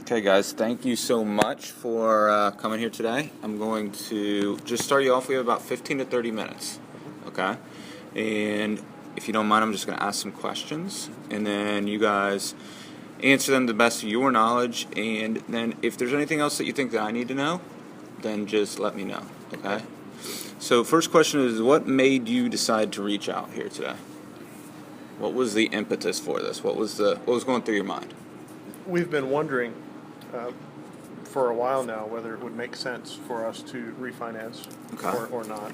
Okay, guys, thank you so much for coming here today. I'm going to just start you off. We have about 15 to 30 minutes, okay? And if you don't mind, I'm just going to ask some questions, and then you guys answer them to the best of your knowledge, and then if there's anything else that you think that I need to know, then just let me know, okay? So first question is, what made you decide to reach out here today? What was the impetus for this? What was going through your mind? We've been wondering for a while now whether it would make sense for us to refinance or not.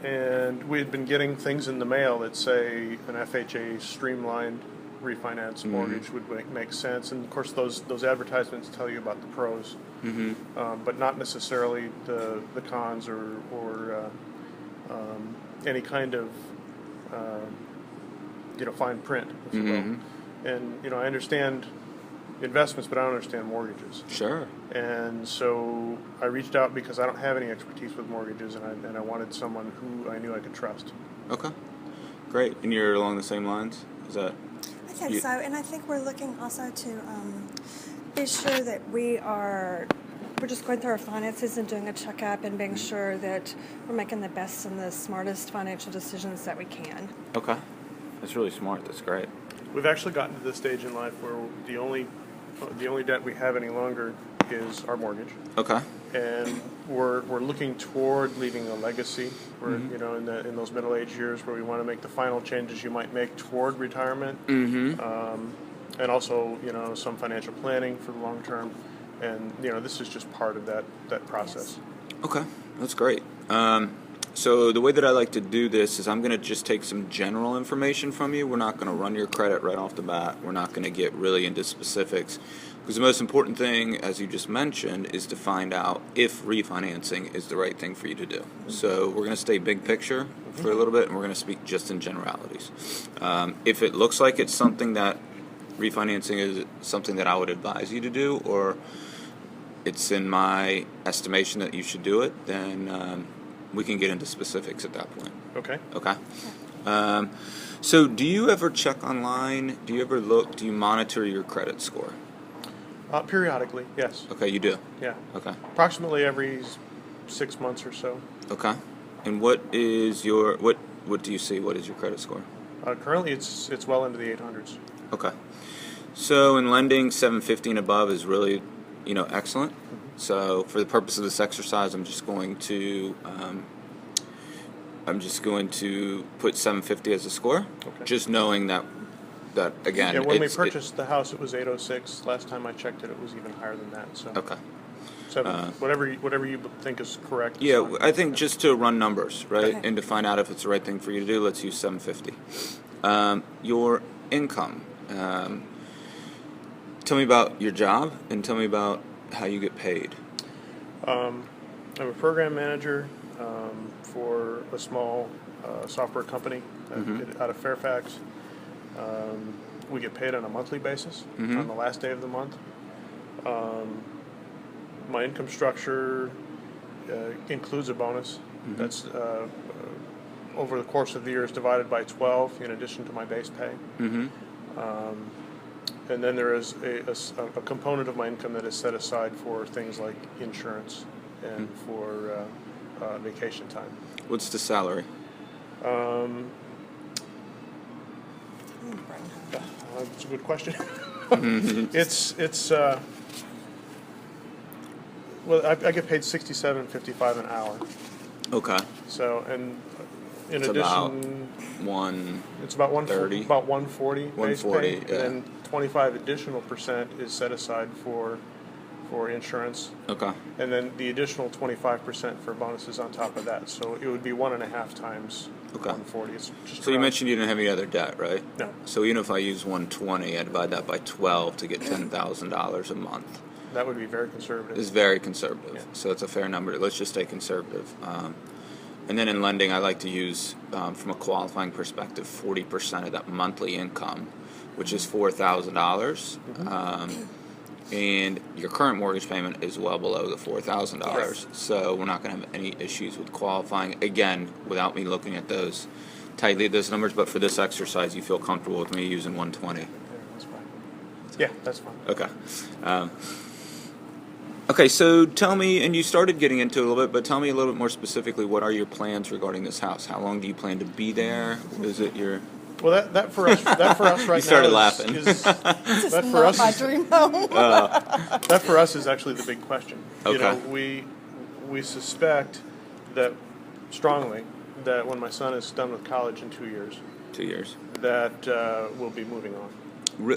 And we had been getting things in the mail that say an FHA streamlined refinance mortgage would make sense. And of course those advertisements tell you about the pros, but not necessarily the cons or any kind of fine print, if you will. And I understand investments, but I don't understand mortgages. Sure. And so I reached out because I don't have any expertise with mortgages, and I wanted someone who I knew I could trust. Okay, great. And you're along the same lines? Is that? I think so, and I think we're looking also to be sure that we're just going through our finances and doing a checkup and being sure that we're making the best and the smartest financial decisions that we can. Okay, that's really smart. That's great. We've actually gotten to this stage in life where the only debt we have any longer is our mortgage. Okay. And we're looking toward leaving a legacy. We're in those middle-aged years where we want to make the final changes you might make toward retirement, and also some financial planning for the long term. And this is just part of that process. Yes. Okay, that's great. So the way that I like to do this is I'm going to just take some general information from you. We're not going to run your credit right off the bat. We're not going to get really into specifics, because the most important thing, as you just mentioned, is to find out if refinancing is the right thing for you to do. So we're going to stay big picture for a little bit, and we're going to speak just in generalities. If it looks like it's something that refinancing is something that I would advise you to do, or it's in my estimation that you should do it, then we can get into specifics at that point. Okay. Okay. So do you ever check online? Do you ever look? Do you monitor your credit score? Periodically, yes. Okay, you do? Yeah. Okay. Approximately every 6 months or so. Okay. And what is your, what do you see? What is your credit score? Currently it's well into the 800s. Okay. So in lending, 750 and above is really, excellent. So for the purpose of this exercise, I'm just going to put 750 as a score. Okay. Just knowing that again. Yeah, when we purchased the house, it was 806. Last time I checked it was even higher than that. So. Okay. So whatever you think is correct. Yeah, I think just to run numbers, right, and to find out if it's the right thing for you to do, let's use 750. Your income. Tell me about your job and tell me about how you get paid. I'm a program manager for a small software company out of Fairfax. We get paid on a monthly basis on the last day of the month. My income structure includes a bonus that's over the course of the year is divided by 12 in addition to my base pay. And then there is a component of my income that is set aside for things like insurance and for vacation time. What's the salary? That's a good question. It's well, I get paid $67.55 an hour. Okay. So, and in it's addition, it's about 130. About 140. 140. Base pay, and then 25 additional % is set aside for insurance. Okay. And then the additional 25% for bonuses on top of that. So it would be 1.5 times 140. It's just so you mentioned you didn't have any other debt, right? No. So even if I use 120, I divide that by 12 to get $10,000 a month. That would be very conservative. It's very conservative. Yeah. So it's a fair number. Let's just stay conservative. And then in lending, I like to use, from a qualifying perspective, 40% of that monthly income, which is $4,000. And your current mortgage payment is well below the $4,000. Yes. So we're not going to have any issues with qualifying. Again, without me looking at those numbers, but for this exercise, you feel comfortable with me using 120. Yeah, that's Yeah, that's fine. Okay. Okay, so tell me, and you started getting into it a little bit, but tell me a little bit more specifically, what are your plans regarding this house? How long do you plan to be there? Is it your... Well, that for us right You started now laughing. This that is for not us my is, dream home. that for us is actually the big question. You know, Okay. we suspect that strongly that when my son is done with college in 2 years, 2 years. that we'll be moving on.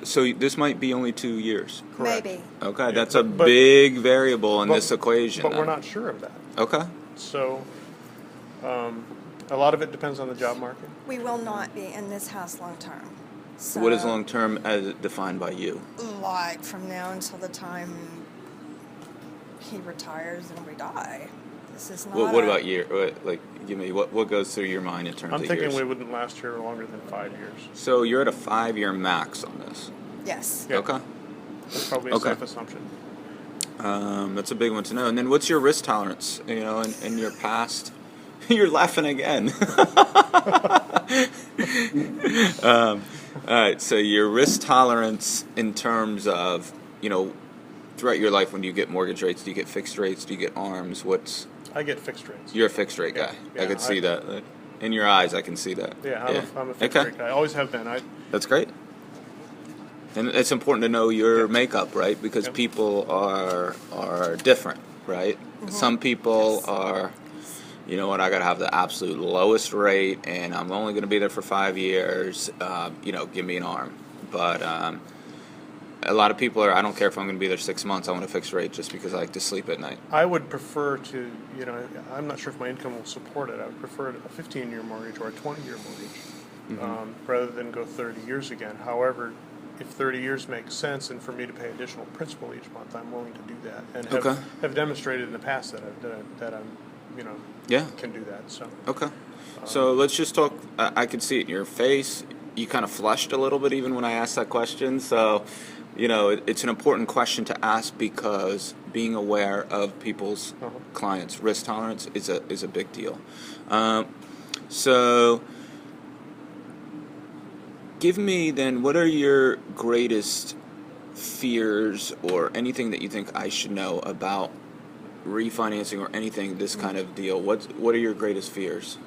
So this might be only 2 years. Correct. Maybe. Okay, Yeah, that's a but- big variable in but- this equation. But we're then. not sure of that. Okay. So a lot of it depends on the job market. We will not be in this house long term. So, What is long term as defined by you? Like from now until the time he retires and we die. This is not. What about year? Like, give me what goes through your mind in terms I'm of thinking years? we wouldn't last here longer than 5 years. So you're at a 5-year max on this. Yes. Yeah. Okay. That's probably a Okay. safe assumption. That's a big one to know. And then what's your risk tolerance? You know, in your past. You're laughing again. All right. So your risk tolerance in terms of, you know, throughout your life, when do you get mortgage rates? Do you get fixed rates? Do you get ARMs? I get fixed rates. You're a fixed rate guy. Yeah, I could see that. In your eyes, I can see that. Yeah, I'm a fixed Okay. rate guy. I always have been. That's great. And it's important to know your makeup, right? Because Yep. people are different, right? Some people are, you know what, I got to have the absolute lowest rate, and I'm only going to be there for 5 years. You know, give me an ARM. But a lot of people are, I don't care if I'm going to be there 6 months. I want a fixed rate just because I like to sleep at night. I would prefer to, you know, I'm not sure if my income will support it. I would prefer a 15-year mortgage or a 20-year mortgage rather than go 30 years again. However, if 30 years makes sense and for me to pay additional principal each month, I'm willing to do that and have demonstrated in the past that I'm, you know, Yeah. can do that. So Okay. So let's just talk. I could see it in your face. You kind of flushed a little bit even when I asked that question. So, you know, it's an important question to ask because being aware of people's clients' risk tolerance is a big deal. So, give me then, what are your greatest fears or anything that you think I should know about refinancing or anything, this kind of deal? What are your greatest fears?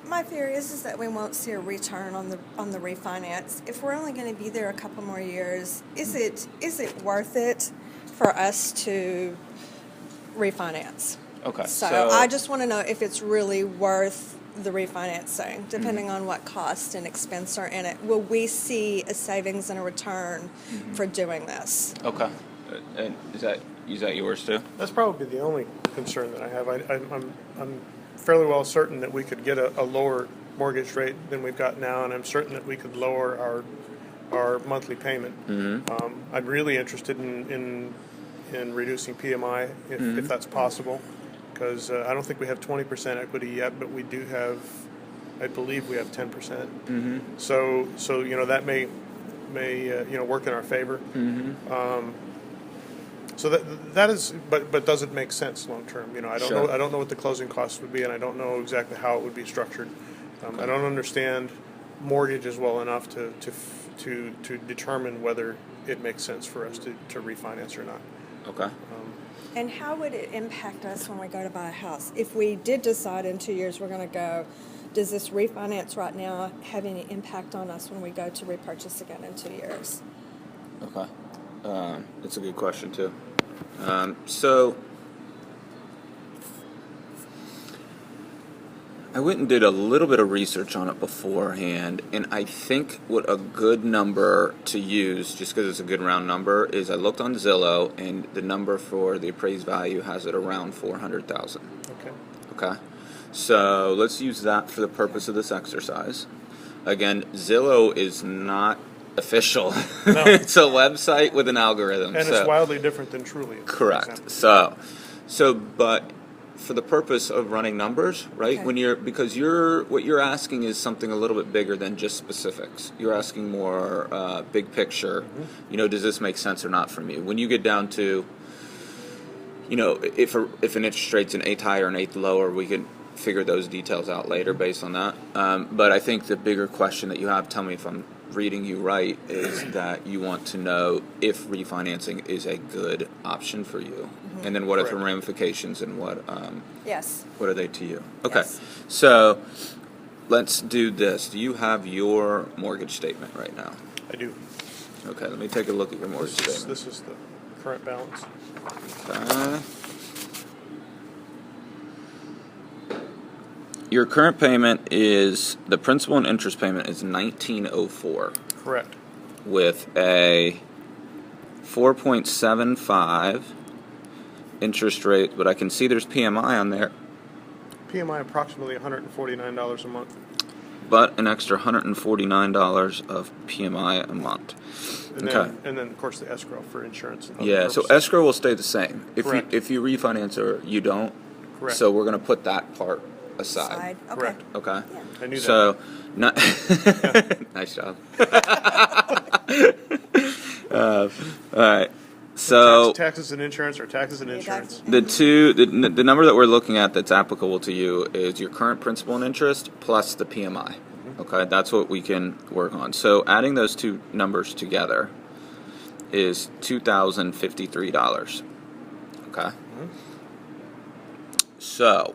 My fear is that we won't see a return on the refinance. If we're only going to be there a couple more years, is it worth it for us to refinance? Okay. So I just want to know if it's really worth the refinancing, depending on what cost and expense are in it. Will we see a savings and a return for doing this? Okay. And is that yours too? that's probably the only concern that I have. I'm fairly well certain that we could get a lower mortgage rate than we've got now, and I'm certain that we could lower our monthly payment. I'm really interested in reducing PMI if that's possible, because I don't think we have 20% equity yet, but we do have, I believe we have 10%. So you know that may you know work in our favor. So that is, but does it make sense long term? You know, I don't know what the closing costs would be, and I don't know exactly how it would be structured. I don't understand mortgages well enough to determine whether it makes sense for us to refinance or not. Okay. And how would it impact us when we go to buy a house? If we did decide in 2 years we're going to go, does this refinance right now have any impact on us when we go to repurchase again in 2 years? Okay. That's a good question too. So I went and did a little bit of research on it beforehand, and I think what a good number to use, just because it's a good round number, is I looked on Zillow, and the number for the appraised value has it around $400,000. Okay. So let's use that for the purpose of this exercise. Again, Zillow is not official. No. It's a website with an algorithm. And it's wildly different than Trulia. for Correct. example. So, but for the purpose of running numbers, right? Okay. Because what you're asking is something a little bit bigger than just specifics. You're asking more big picture. You know, does this make sense or not from you? When you get down to, you know, if an interest rate's an eighth higher or an eighth lower, we can figure those details out later based on that. But I think the bigger question that you have, tell me if I'm reading you right is that you want to know if refinancing is a good option for you, and then what are the Correct. ramifications and Yes. what are they to you? Okay, Yes. so let's do this. Do you have your mortgage statement right now? I do. Okay, let me take a look at your mortgage statement. This is the current balance. Okay. Your current payment is, the principal and interest payment is $19.04 Correct. with a 4.75 interest rate, but I can see there's PMI on there, PMI approximately $149 a month. but an extra $149 of PMI a month. And Okay. then of course the escrow for insurance. And other Yeah, so purposes. escrow will stay the same. Correct. If you refinance or you don't, Correct. so we're going to put that part aside. Side. Okay. Correct. Okay. Yeah. I knew that. So, not nice job. All right. So taxes and insurance, or taxes and Yeah, insurance. the number that we're looking at that's applicable to you is your current principal and interest plus the PMI. Okay, that's what we can work on. So adding those two numbers together is $2,053. Okay. So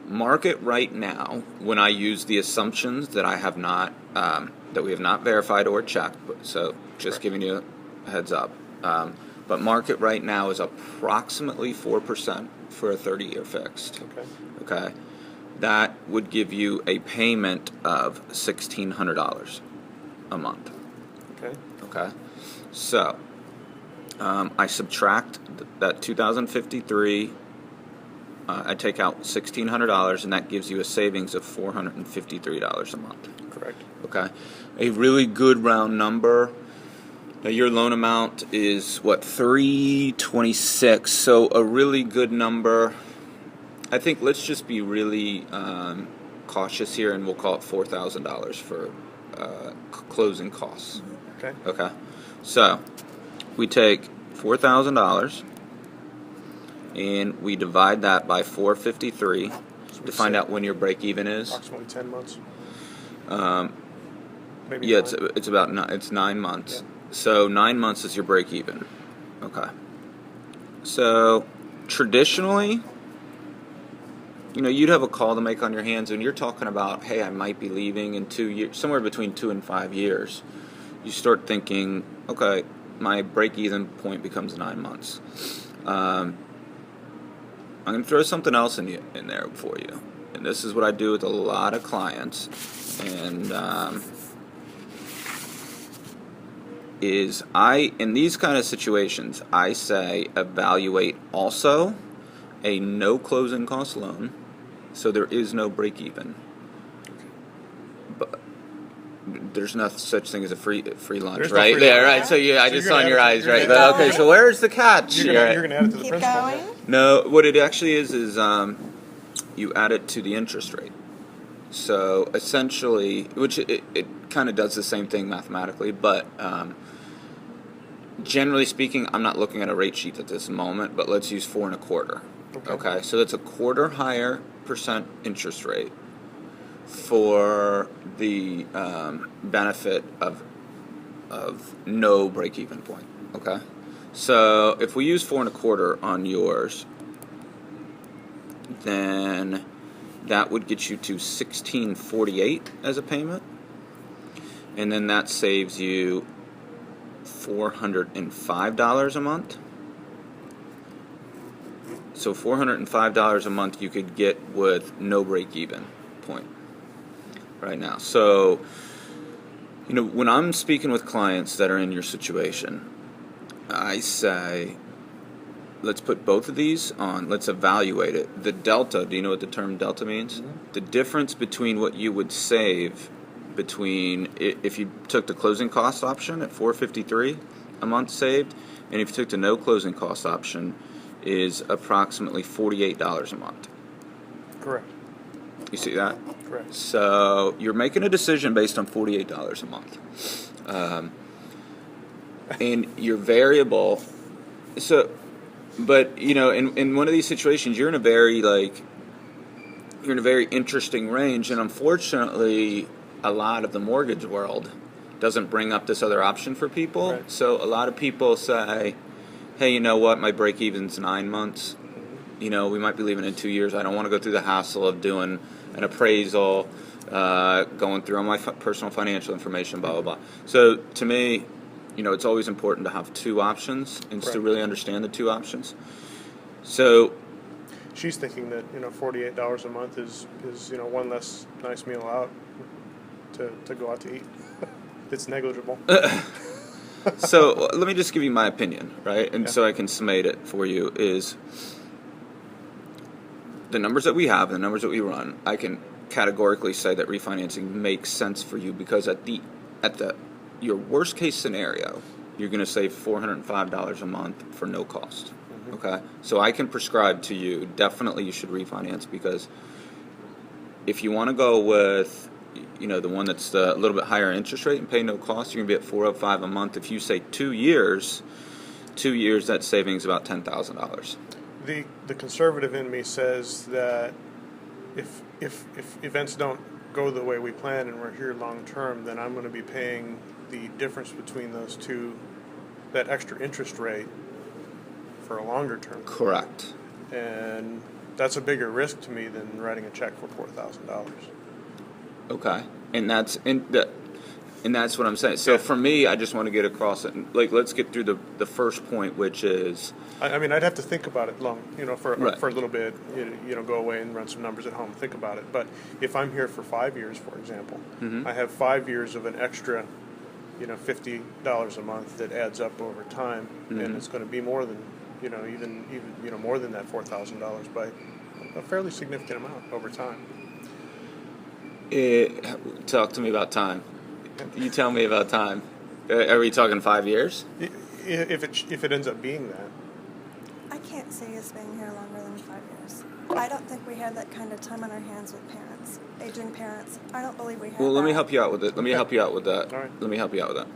market right now, when I use the assumptions that I have not that we have not verified or checked, so just Correct. giving you a heads up. But market right now is approximately 4% for a 30-year fixed. Okay. Okay, that would give you a payment of $1,600 a month. Okay. Okay, so I subtract that 2,053. I take out $1,600, and that gives you a savings of $453 a month. Correct. Okay, a really good round number. Now your loan amount is what, $326. So a really good number. I think let's just be really cautious here, and we'll call it $4,000 for closing costs. Okay. Okay, so we take $4,000 and we divide that by 453 to find out when your break even is. Approximately 10 months. Maybe Yeah, 9. it's about it's 9 months. Yeah. So 9 months is your break even. Okay. So traditionally, you'd have a call to make on your hands, and you're talking about, hey, I might be leaving in 2 years, somewhere between 2 and 5 years. You start thinking, okay, my break even point becomes 9 months. I'm going to throw something else in there for you, and this is what I do with a lot of clients, and in these kind of situations, I say evaluate also a no closing cost loan, so there is no break even. But there's no such thing as a free lunch, There's no right? free there, lunch. right? So yeah, I So just you're saw gonna in your add it eyes, to- right? you're But, gonna- okay, so where's the catch? You're Right? going to add it to the Keep principal. going. No, what it actually is you add it to the interest rate. So essentially, which it kind of does the same thing mathematically, but generally speaking, I'm not looking at a rate sheet at this moment, but let's use 4 1/4. Okay, so that's a quarter higher % interest rate for the benefit of no break even point. Okay, so if we use 4 1/4 on yours, then that would get you to $1,648 as a payment, and then that saves you $405 a month. So $405 a month you could get with no break even point right now. So, when I'm speaking with clients that are in your situation, I say, let's put both of these on. Let's evaluate it. The delta, do you know what the term delta means? Mm-hmm. The difference between what you would save between if you took the closing cost option at $453 a month saved, and if you took the no closing cost option, is approximately $48 a month. Correct. You see that? Correct. So you're making a decision based on $48 a month, and your variable. So, but in one of these situations, you're in a very interesting range, and unfortunately, a lot of the mortgage world doesn't bring up this other option for people. Right. So a lot of people say, hey, you know what, my break even's 9 months. You know, we might be leaving in 2 years. I don't want to go through the hassle of doing an appraisal, going through all my personal financial information, blah, blah, blah. So to me, you know, it's always important to have two options and to Correct. really understand the two options. So She's thinking that, you know, $48 a month is you know, one less nice meal out to go out to eat. It's negligible. So let me just give you my opinion, right? And Yeah. so I can summate it for you is the numbers that we have, the numbers that we run, I can categorically say that refinancing makes sense for you because at your worst case scenario, you're going to save $405 a month for no cost. Okay? So I can prescribe to you, definitely you should refinance because if you want to go with, you know, the one that's a little bit higher interest rate and pay no cost, you're going to be at $405 a month. If you say 2 years, that savings about $10,000. The conservative in me says that if events don't go the way we plan and we're here long term, then I'm going to be paying the difference between those two, that extra interest rate, for a longer term. Correct. And that's a bigger risk to me than writing a check for $4,000. Okay, and that's what I'm saying. So for me, I just want to get across it. Like, let's get through the first point, which is I mean, I'd have to think about it long, you know, for Right. a little bit, you know, go away and run some numbers at home, think about it. But if I'm here for 5 years, for example, I have 5 years of an extra, you know, $50 a month that adds up over time, and it's going to be more than, you know, even you know, more than that $4,000 by a fairly significant amount over time. talk to me about time. You tell me about time. Are we talking 5 years? If it ends up being that. I can't see us being here longer than 5 years. I don't think we have that kind of time on our hands with parents, aging parents. I don't believe we have Well, let me that. help you out with it. Let me help you out with that. All right. Let me help you out with that.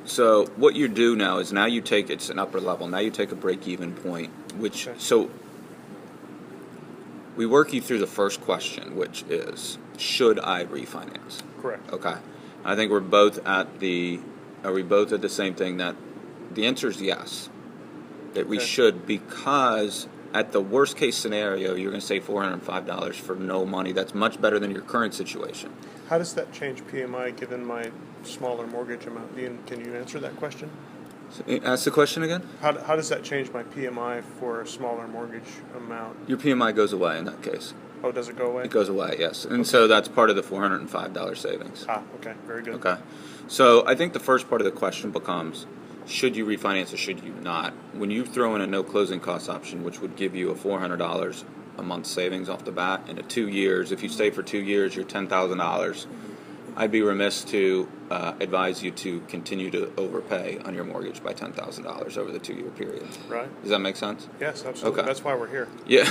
So what you do now is now you take, it's an upper level. Now you take a break-even point, which Okay. so we work you through the first question, which is, should I refinance? Correct. Okay. I think we're both at the. Are we both at the same thing? That the answer is yes. That we Okay. should, because at the worst case scenario, you're going to save $405 for no money. That's much better than your current situation. How does that change PMI given my smaller mortgage amount? Can you answer that question? Ask the question again. How does that change my PMI for a smaller mortgage amount? Your PMI goes away in that case. Oh, does it go away? It goes away, yes. And so that's part of the $405 savings. Ah, okay, very good. Okay. So I think the first part of the question becomes, should you refinance or should you not? When you throw in a no closing cost option, which would give you a $400 a month savings off the bat, and 2 years, if you stay for 2 years, you're $10,000. I'd be remiss to advise you to continue to overpay on your mortgage by $10,000 over the 2-year period. Right? Does that make sense? Yes, absolutely. Okay. That's why we're here. Yeah.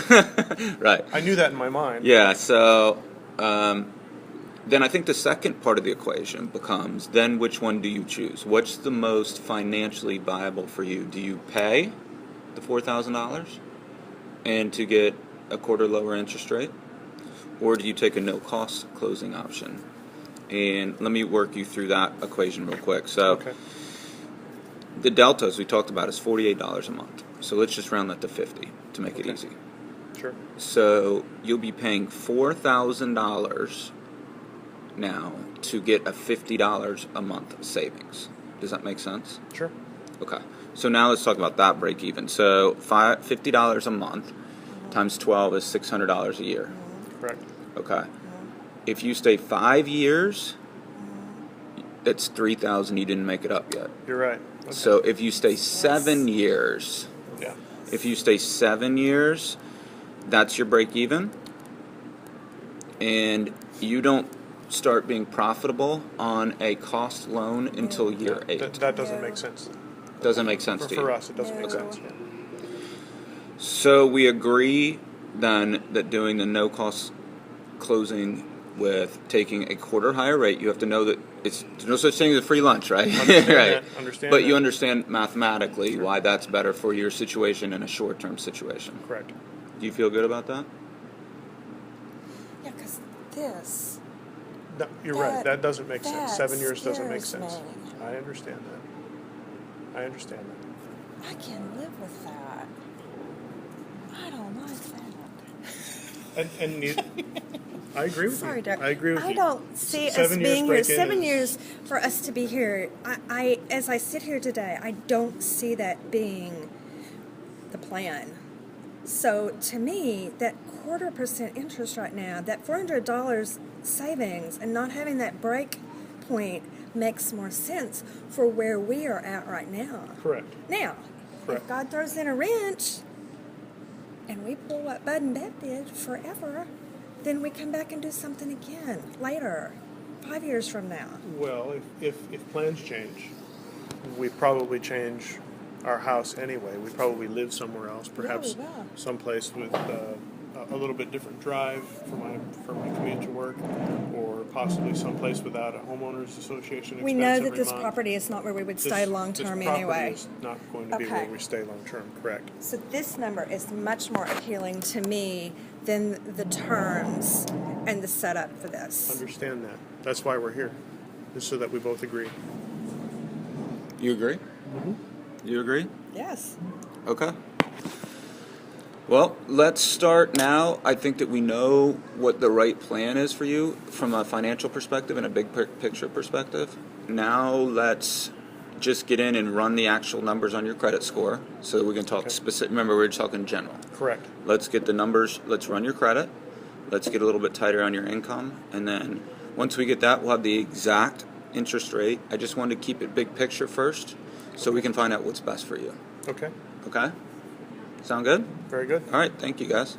Right. I knew that in my mind. Yeah, so then I think the second part of the equation becomes, then which one do you choose? What's the most financially viable for you? Do you pay the $4,000 and to get a quarter lower interest rate? Or do you take a no-cost closing option? And let me work you through that equation real quick. So Okay. the delta, as we talked about, is $48 a month. So let's just round that to $50 to make it Okay. easy. Sure. So you'll be paying $4,000 now to get a $50 a month savings. Does that make sense? Sure. Okay. So now let's talk about that break even. So $50 a month times 12 is $600 a year. Correct. Okay. If you stay 5 years, that's $3,000. You didn't make it up yet. You're right. Okay. So if you stay 7 years, Yeah. if you stay 7 years, that's your break even. And you don't start being profitable on a cost loan until year 8. That doesn't make sense. Doesn't make sense to you. For us, it doesn't make No. sense. Yeah. So we agree then that doing the no cost closing with taking a quarter higher rate, you have to know that there's no such thing as a free lunch, right? Understand Right. that, understand But you that. understand mathematically why that's better for your situation in a short-term situation. Correct. Do you feel good about that? Yeah, because this No, you're right. That doesn't make sense. that 7 years doesn't make scares sense. me. I understand that. I understand that. I can live with that. I don't like that. And I agree with Sorry, you. Derek. I agree with you. I don't see us 7 years being here. break-in 7 is- years for us to be here. As I sit here today, I don't see that being the plan. So to me, that 0.25% interest right now, that $400 savings, and not having that break point makes more sense for where we are at right now. Correct. Now, Correct. if God throws in a wrench and we pull what Bud and Beth did forever, then we come back and do something again later, 5 years from now. Well, if plans change, we probably change our house anyway. We probably live somewhere else, perhaps we will. someplace with a little bit different drive for my commute to work, or possibly someplace without a homeowners association. We expense know that every this month. property is not where we would This- stay long term this property anyway. is not going to be Okay. where we stay long term. Correct. So this number is much more appealing to me than the terms and the setup for this. Understand that. That's why we're here, is so that we both agree. You agree? You agree? Yes. Okay. Well, let's start now. I think that we know what the right plan is for you from a financial perspective and a big picture perspective. Now let's just get in and run the actual numbers on your credit score so that we can talk Okay. specific. Remember, we're talking general. Correct. Let's get the numbers. Let's run your credit. Let's get a little bit tighter on your income. And then once we get that, we'll have the exact interest rate. I just wanted to keep it big picture first so we can find out what's best for you. Okay. Okay? Sound good? Very good. All right. Thank you, guys.